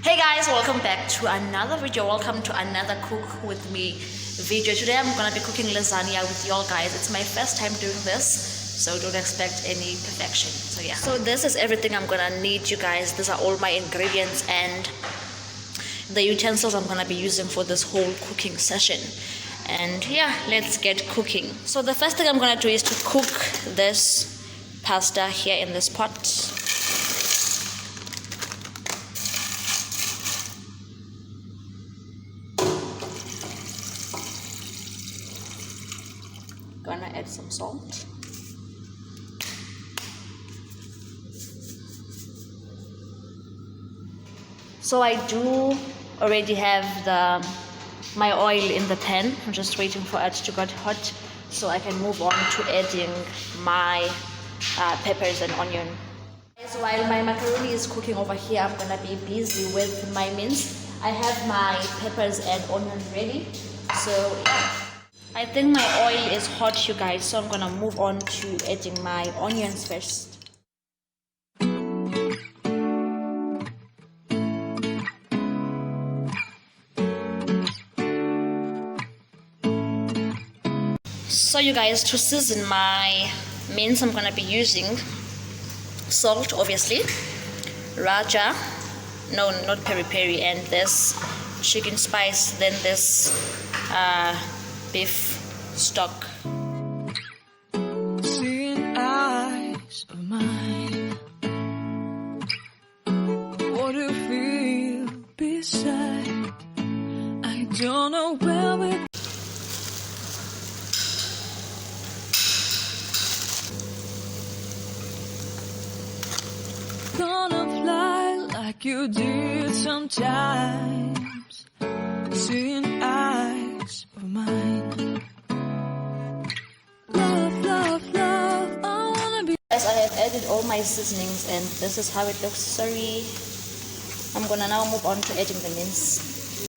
Hey guys, welcome back to another video. Welcome to another cook with me video. Today I'm gonna be cooking lasagna with y'all guys. It's my first time doing this, so don't expect any perfection. So yeah, so this is everything I'm gonna need, you guys. These are all my ingredients and the utensils I'm gonna be using for this whole cooking session. And yeah, let's get cooking. So the first thing I'm gonna do is to cook this pasta here in this pot. Gonna add some salt. So I do already have my oil in the pan. I'm just waiting for it to get hot so I can move on to adding my peppers and onion. So while my macaroni is cooking over here, I'm gonna be busy with my mince. I have my peppers and onion ready. So yeah. I think my oil is hot, you guys, so I'm gonna move on to adding my onions first. So you guys, to season my mince, I'm gonna be using salt, obviously, Raja, no, not peri-peri, and this chicken spice, then this beef stock. Seeing eyes of mine, what do you feel beside? I don't know where we're gonna fly like you did sometimes. Seeing eyes of mine. Guys, I have added all my seasonings and this is how it looks. Sorry. I'm gonna now move on to adding the mince.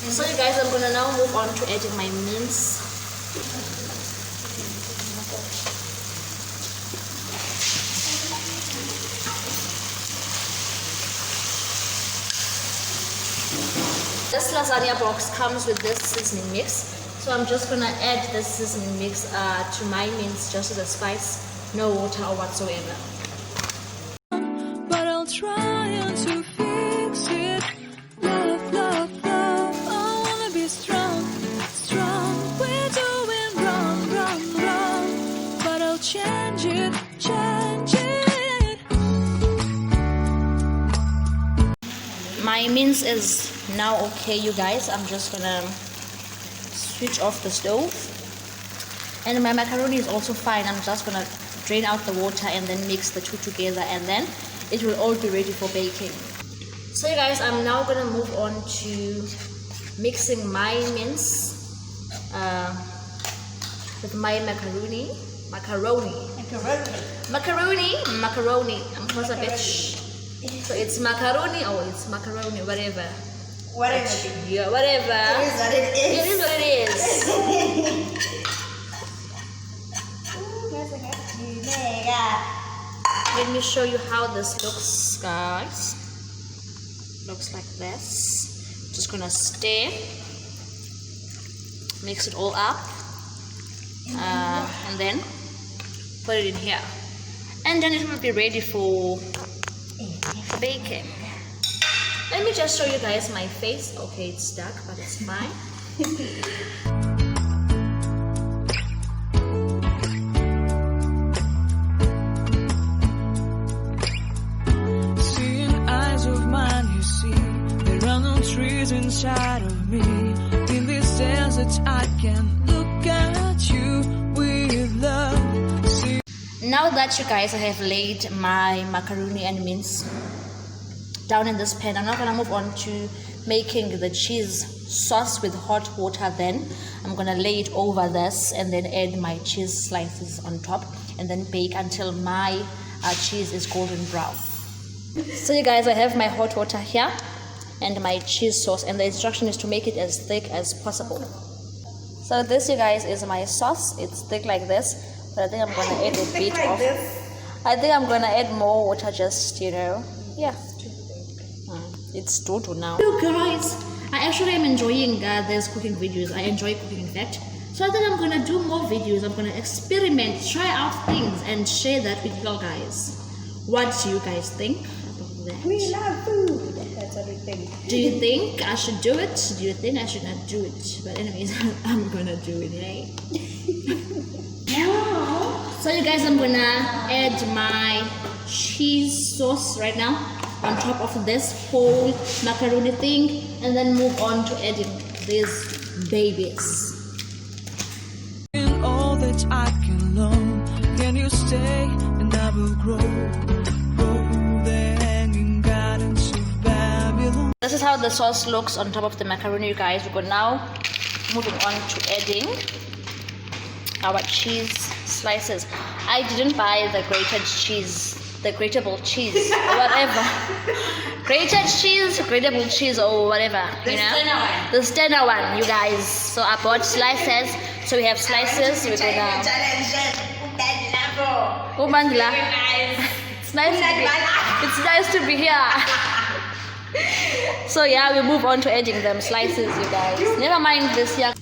So you guys, I'm gonna now move on to adding my mince. This lasagna box comes with this seasoning mix, so I'm just gonna add this seasoning mix to my mince, just as a spice, no water or whatsoever. But I'll try to fix it. Love, love, love. I wanna be strong, strong. We're doing wrong, wrong, wrong. But I'll change it, change it. My mince is now okay, you guys. I'm just gonna switch off the stove, and my macaroni is also fine. I'm just gonna drain out the water and then mix the two together, and then it will all be ready for baking. So you guys, I'm now gonna move on to mixing my mince with my macaroni. I'm close a bitch. So it's macaroni or it's macaroni, whatever. Yeah, whatever. It is what it is. It is what it is. Let me show you how this looks, guys. Looks like this. Just gonna stir, mix it all up, and then put it in here, and then it will be ready for baking. Let me just show you guys my face. Okay, it's dark, but it's fine. Seeing eyes of mine, you see, there are no trees inside of me. In this desert, I can look at you with love. Now that you guys, I have laid my macaroni and mince down in this pan, I'm now gonna move on to making the cheese sauce with hot water. Then I'm gonna lay it over this and then add my cheese slices on top and then bake until my cheese is golden brown. So you guys, I have my hot water here and my cheese sauce, and the instruction is to make it as thick as possible. So this, you guys, is my sauce. It's thick like this, but I think I'm gonna add a bit of I think I'm gonna add more water, just yeah. It's total now. You guys, I actually am enjoying these cooking videos. I enjoy cooking, in fact. So I think I'm gonna do more videos. I'm gonna experiment, try out things, and share that with you guys. What do you guys think about that? We love food. That's what we think. Do you think I should do it? Do you think I should not do it? But anyways, I'm gonna do it, hey? So you guys, I'm gonna add my cheese sauce right now on top of this whole macaroni thing, and then move on to adding these babies. In all that I can learn, can you stay and I will grow the hanging gardens of Babylon. This is how the sauce looks on top of the macaroni, you guys. We're now moving on to adding our cheese slices. I didn't buy the grated cheese, the gratable cheese, or whatever. Grated cheese, gratable cheese, or whatever. The Stenner one, you guys. So I bought slices. So we have slices. We're gonna. It's nice. It's nice to be here. So yeah, we move on to adding them slices, you guys. Never mind this here.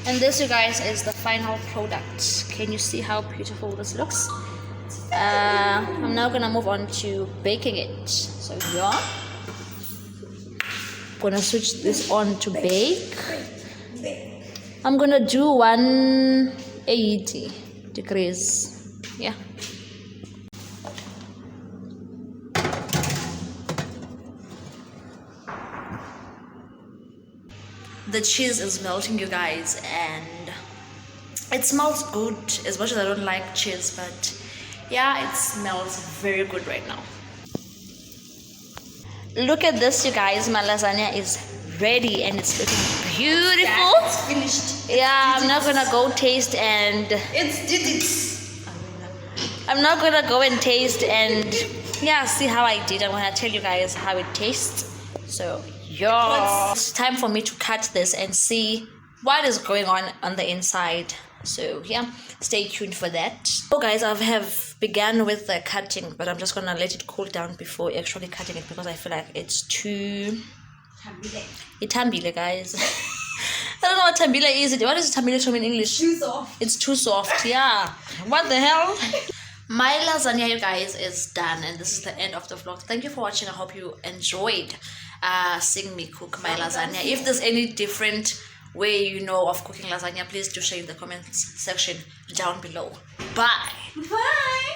And this, you guys, is the final product. Can you see how beautiful this looks? I'm now gonna move on to baking it. So yeah, I'm gonna switch this on to bake. I'm gonna do 180 degrees. Yeah. The cheese is melting, you guys, and it smells good. As much as I don't like cheese, but yeah, it smells very good right now. Look at this, you guys. My lasagna is ready and it's looking beautiful. It's finished. Yeah, I'm not gonna go taste and I'm not gonna go and taste and see how I did. I'm gonna tell you guys how it tastes. So yeah, it's time for me to cut this and see what is going on the inside. So yeah, stay tuned for that. So guys, I have begun with the cutting, but I'm just gonna let it cool down before actually cutting it because I feel like it's too itambile, guys. I don't know what tambile is. What is tambile from in English? Too soft. It's too soft. Yeah. What the hell? My lasagna, you guys, is done, and this is the end of the vlog. Thank you for watching. I hope you enjoyed seeing me cook my lasagna. If there's any different way you know of cooking lasagna, please do share in the comments section down below. Bye. Bye.